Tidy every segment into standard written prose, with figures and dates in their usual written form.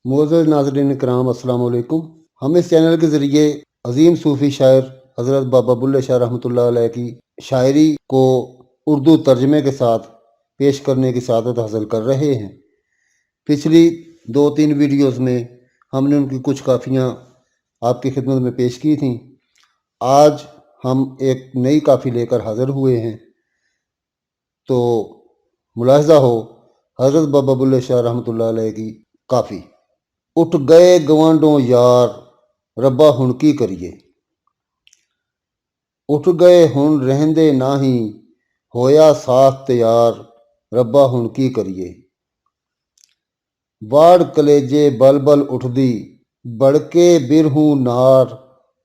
मोअज़्ज़ज़ नाज़रीन किराम अस्सलाम वालेकुम। हम इस चैनल के ज़रिए अज़ीम सूफ़ी शायर हज़रत बाबा बुल्ले शाह रहमतुल्लाह अलैह की शायरी को उर्दू तर्जमे के साथ पेश करने की सआदत हासिल कर रहे हैं। पिछली 2-3 वीडियोज़ में हमने उनकी कुछ काफ़ियाँ आपकी खिदमत में पेश की थीं। आज हम एक नई काफ़ी लेकर हाज़िर हुए हैं। तो मुलाहिज़ा हो हज़रत बाबा बुल्ले शाह रहमतुल्लाह अलैह की काफ़ी। उठ गए गवांडों यार रब्बा हुण की करिए। उठ गए हुण रहंदे नाही होया साथ तैयार रब्बा हुण की करिए। वाड़ कलेजे बल बल उठदी बड़के बिरहू नार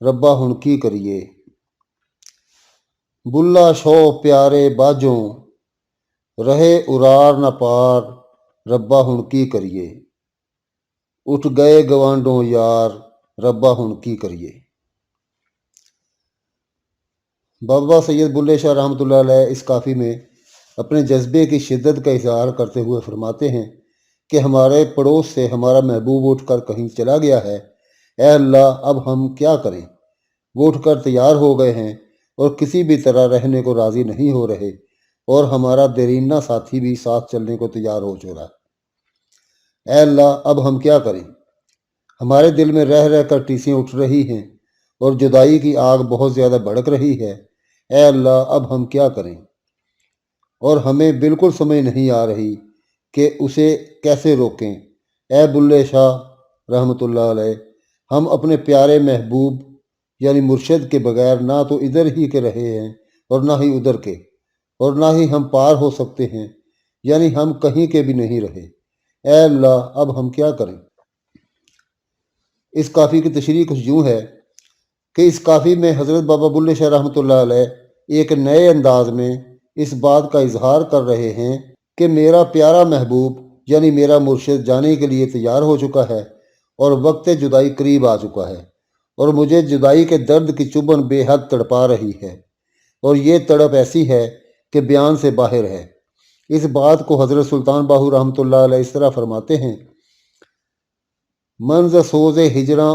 रब्बा हुण की करिए। बुल्ला शो प्यारे बाजों रहे उरार न पार रब्बा हुण की करिए। उठ गए गवांडों यार रब्बा हुण की करिए। बाबा सैयद बुल्ले शाह रहमतुल्लाह अलैह इस काफ़ी में अपने जज्बे की शिद्दत का इज़हार करते हुए फरमाते हैं कि हमारे पड़ोस से हमारा महबूब उठकर कहीं चला गया है, ऐ अल्लाह अब हम क्या करें। वो उठकर तैयार हो गए हैं और किसी भी तरह रहने को राज़ी नहीं हो रहे, और हमारा देरीना साथी भी साथ चलने को तैयार हो चुका है। ऐ अल्लाह अब हम क्या करें। हमारे दिल में रह रह कर टीसियाँ उठ रही हैं और जुदाई की आग बहुत ज़्यादा भड़क रही है। ऐ अल्लाह अब हम क्या करें, और हमें बिल्कुल समझ नहीं आ रही कि उसे कैसे रोकें। ऐ बुल्ले शाह रहमतुल्लाह अलैह, हम अपने प्यारे महबूब यानी मुर्शिद के बगैर ना तो इधर ही के रहे हैं और ना ही उधर के, और ना ही हम पार हो सकते हैं, यानी हम कहीं के भी नहीं रहे। ऐ अल्लाह अब हम क्या करें। इस काफ़ी की तशरीह कुछ यूँ है कि इस काफ़ी में हज़रत बाबा बुल्ले शाह रहमतुल्लाह अलैह एक नए अंदाज में इस बात का इजहार कर रहे हैं कि मेरा प्यारा महबूब यानी मेरा मुर्शिद जाने के लिए तैयार हो चुका है और वक्त जुदाई करीब आ चुका है, और मुझे जुदाई के दर्द की चुभन बेहद तड़पा रही है, और ये तड़प ऐसी है कि बयान से बाहर है। इस बात को हज़रत सुल्तान बाहू रहमतुल्लाह अलैह इस तरह फरमाते हैं, मंज सोज़े हिजरा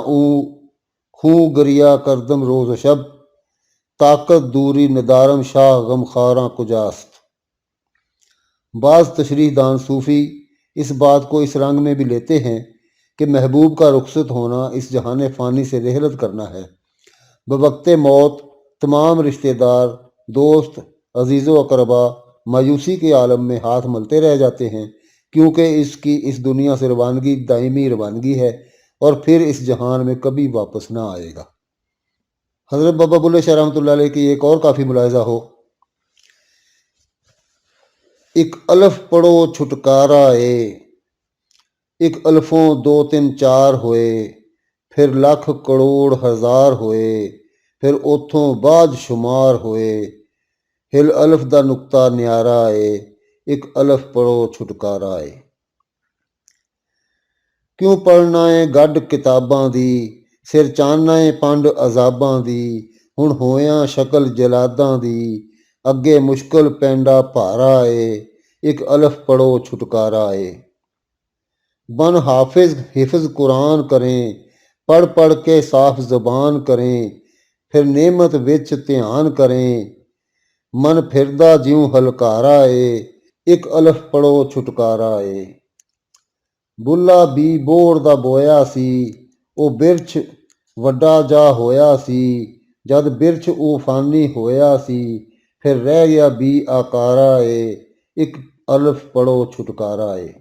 खूँ गरिया करदम रोज़ शब ताकत दूरी नदारम शाह गमखारा कुजास्त। बाज़ तशरीहदान सूफ़ी इस बात को इस रंग में भी लेते हैं कि महबूब का रुखसत होना इस जहान फ़ानी से रेहलत करना है। बवक्ते मौत तमाम रिश्तेदार, दोस्त, अजीज़ व अकरबा मायूसी के आलम में हाथ मलते रह जाते हैं, क्योंकि इसकी इस दुनिया से रवानगी दायमी रवानगी है और फिर इस जहान में कभी वापस ना आएगा। हज़रत बाबा बुल्ले शाह रहमतुल्लाह अलैह की एक और काफ़ी मुलाहिज़ा हो, एक अलफ पढ़ो छुटकारा ए, एक अल्फों 2-3-4 होए, फिर लाख करोड़ हज़ार होए, फिर उथों बाद शुमार होए, हिल अलफ दा नुक्ता न्यारा ए, एक अलफ पढ़ो छुटकारा ए। क्यों पढ़ना है गड्ड किताबां दी, सिर चानना है पंड अजाबां दी, हुण होया शक्ल जलादां दी, अगे मुश्किल पैंडा भारा ए, एक अलफ पढ़ो छुटकारा ए। बन हाफिज हिफ्ज कुरान करें, पढ़ पढ़ के साफ ज़बान करें, फिर नेमत विच ध्यान करें, मन फिरदा ज्यों हलकारा ए, एक अलफ पढ़ो छुटकारा ए। बुल्ला भी बोर दा बोया सी, ओ बिरछ वड्डा जा होया सी, जद बिरछ ओ फानी होया सी, फिर रह गया भी आकारा ए, एक अलफ पढ़ो छुटकारा ए।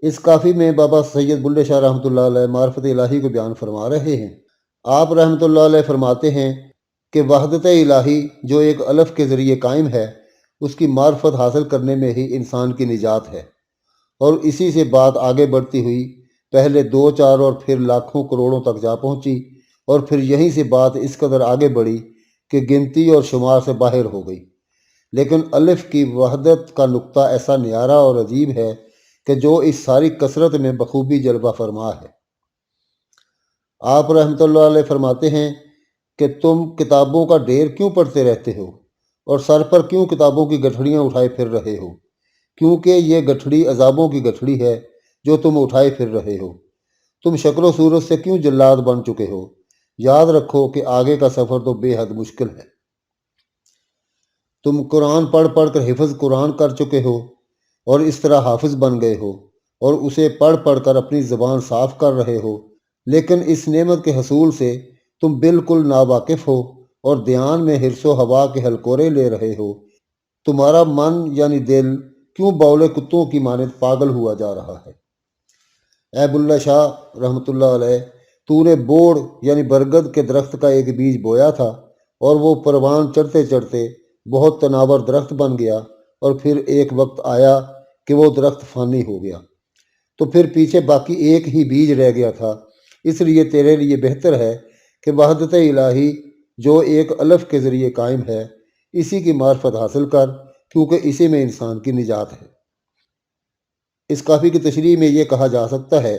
इस काफ़ी में बाबा सैयद बुल्ले शाह रहमतुल्लाह अलैह मार्फत इलाही को बयान फरमा रहे हैं। आप रहमतुल्लाह अलैह फरमाते हैं कि वहदत इलाही जो एक अलफ के ज़रिए कायम है, उसकी मार्फत हासिल करने में ही इंसान की निजात है, और इसी से बात आगे बढ़ती हुई पहले 2-4 और फिर लाखों करोड़ों तक जा पहुंची, और फिर यहीं से बात इस कदर आगे बढ़ी कि गिनती और शुमार से बाहर हो गई। लेकिन अलिफ की वहदत का नुक्ता ऐसा न्यारा और अजीब है कि जो इस सारी कसरत में बखूबी जलवा फरमा है। आप रहमतुल्लाह अलैह फरमाते हैं कि तुम किताबों का ढेर क्यों पढ़ते रहते हो और सर पर क्यों किताबों की गठड़ियाँ उठाए फिर रहे हो। کیونکہ یہ گٹھڑی عذابوں کی گٹھڑی ہے جو تم اٹھائے پھر رہے ہو۔ تم شکل و صورت سے کیوں جلاد بن چکے ہو؟ یاد رکھو کہ آگے کا سفر تو بے حد مشکل ہے۔ تم قرآن پڑھ پڑھ کر حفظ قرآن کر چکے ہو اور اس طرح حافظ بن گئے ہو اور اسے پڑھ پڑھ کر اپنی زبان صاف کر رہے ہو، لیکن اس نعمت کے حصول سے تم بالکل ناواقف ہو اور دھیان میں حرص و ہوا کے ہلکورے لے رہے ہو۔ تمہارا من یعنی دل کیوں باولے کتوں کی مانند پاگل ہوا جا رہا ہے؟ اے بلّہ شاہ رحمۃ اللہ علیہ، تو نے بوڑ یعنی برگد کے درخت کا ایک بیج بویا تھا اور وہ پروان چڑھتے چڑھتے بہت تناور درخت بن گیا، اور پھر ایک وقت آیا کہ وہ درخت فانی ہو گیا، تو پھر پیچھے باقی ایک ہی بیج رہ گیا تھا۔ اس لیے تیرے لیے بہتر ہے کہ وحدت الہی جو ایک الف کے ذریعے قائم ہے، اسی کی معرفت حاصل کر، کیونکہ اسی میں انسان کی نجات ہے۔ اس کافی کی تشریح میں یہ کہا جا سکتا ہے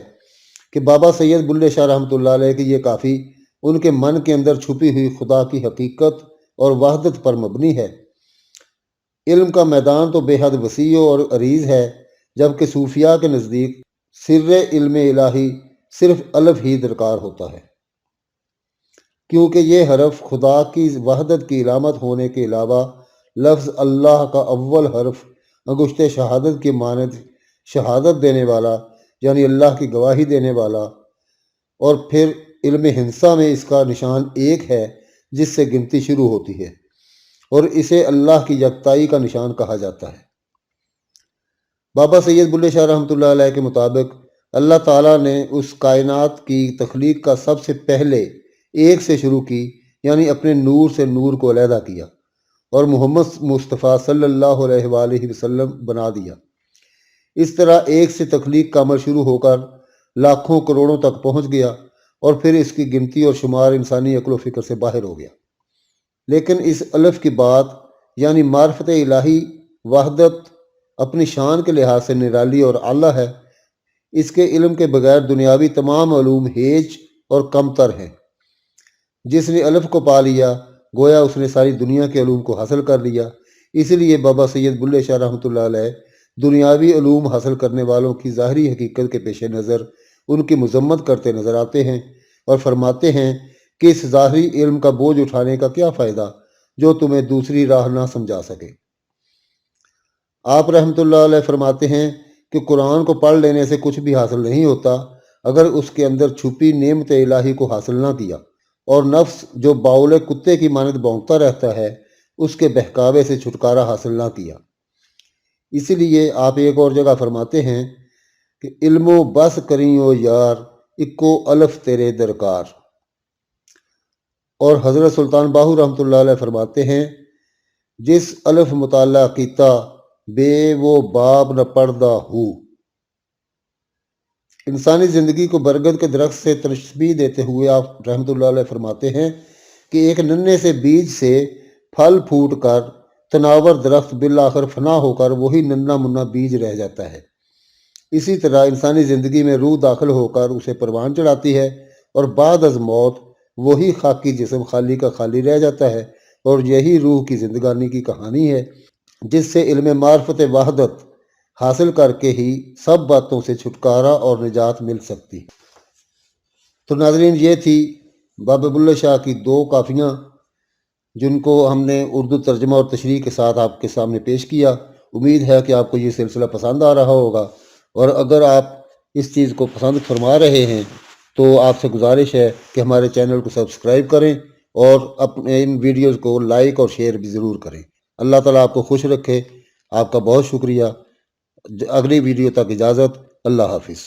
کہ بابا سید بلے شاہ رحمۃ اللہ علیہ کی یہ کافی ان کے من کے اندر چھپی ہوئی خدا کی حقیقت اور وحدت پر مبنی ہے۔ علم کا میدان تو بے حد وسیع اور عریض ہے، جبکہ صوفیاء کے نزدیک سر علم الہی صرف الف ہی درکار ہوتا ہے، کیونکہ یہ حرف خدا کی وحدت کی علامت ہونے کے علاوہ لفظ اللہ کا اول حرف انگشت شہادت کی مانند شہادت دینے والا یعنی اللہ کی گواہی دینے والا، اور پھر علم ہندسہ میں اس کا نشان ایک ہے جس سے گنتی شروع ہوتی ہے، اور اسے اللہ کی یکتائی کا نشان کہا جاتا ہے۔ بابا سید بلے شاہ رحمۃ اللہ علیہ کے مطابق اللہ تعالیٰ نے اس کائنات کی تخلیق کا سب سے پہلے ایک سے شروع کی، یعنی اپنے نور سے نور کو علیحدہ کیا اور محمد مصطفیٰ صلی اللہ علیہ وآلہ وسلم بنا دیا۔ اس طرح ایک سے تخلیق کا عمل شروع ہو کر لاکھوں کروڑوں تک پہنچ گیا، اور پھر اس کی گنتی اور شمار انسانی عقل و فکر سے باہر ہو گیا۔ لیکن اس الف کی بات یعنی معرفت الہی وحدت اپنی شان کے لحاظ سے نرالی اور اعلیٰ ہے۔ اس کے علم کے بغیر دنیاوی تمام علوم ہیج اور کمتر ہیں۔ جس نے الف کو پا لیا گویا اس نے ساری دنیا کے علوم کو حاصل کر لیا۔ اسی لیے بابا سید بلے شاہ رحمۃ اللہ علیہ دنیاوی علوم حاصل کرنے والوں کی ظاہری حقیقت کے پیش نظر ان کی مذمت کرتے نظر آتے ہیں اور فرماتے ہیں کہ اس ظاہری علم کا بوجھ اٹھانے کا کیا فائدہ جو تمہیں دوسری راہ نہ سمجھا سکے۔ آپ رحمۃ اللہ علیہ فرماتے ہیں کہ قرآن کو پڑھ لینے سے کچھ بھی حاصل نہیں ہوتا اگر اس کے اندر چھپی نعمت الہی کو حاصل نہ کیا، اور نفس جو باول کتے کی مانند بھونکتا رہتا ہے اس کے بہکاوے سے چھٹکارا حاصل نہ کیا۔ اسی لیے آپ ایک اور جگہ فرماتے ہیں کہ علم و بس کریو یار اکو الف تیرے درکار، اور حضرت سلطان باہو رحمۃ اللہ علیہ فرماتے ہیں جس الف مطالعہ کیتا بے وہ باب نہ پڑھدا ہو۔ انسانی زندگی کو برگد کے درخت سے تشبیہ دیتے ہوئے آپ رحمۃ اللہ علیہ فرماتے ہیں کہ ایک ننھے سے بیج سے پھل پھوٹ کر تناور درخت بالآخر فنا ہو کر وہی ننھا منا بیج رہ جاتا ہے۔ اسی طرح انسانی زندگی میں روح داخل ہو کر اسے پروان چڑھاتی ہے، اور بعد از موت وہی خاکی جسم خالی کا خالی رہ جاتا ہے، اور یہی روح کی زندگانی کی کہانی ہے جس سے علم معرفت وحدت حاصل کر کے ہی سب باتوں سے چھٹکارا اور نجات مل سکتی۔ تو ناظرین، یہ تھی بابا بلے شاہ کی دو کافیاں جن کو ہم نے اردو ترجمہ اور تشریح کے ساتھ آپ کے سامنے پیش کیا۔ امید ہے کہ آپ کو یہ سلسلہ پسند آ رہا ہوگا، اور اگر آپ اس چیز کو پسند فرما رہے ہیں تو آپ سے گزارش ہے کہ ہمارے چینل کو سبسکرائب کریں اور اپنے ان ویڈیوز کو لائک اور شیئر بھی ضرور کریں۔ اللہ تعالیٰ آپ کو خوش رکھے۔ آپ کا بہت شکریہ۔ اگلی ویڈیو تک اجازت۔ اللہ حافظ۔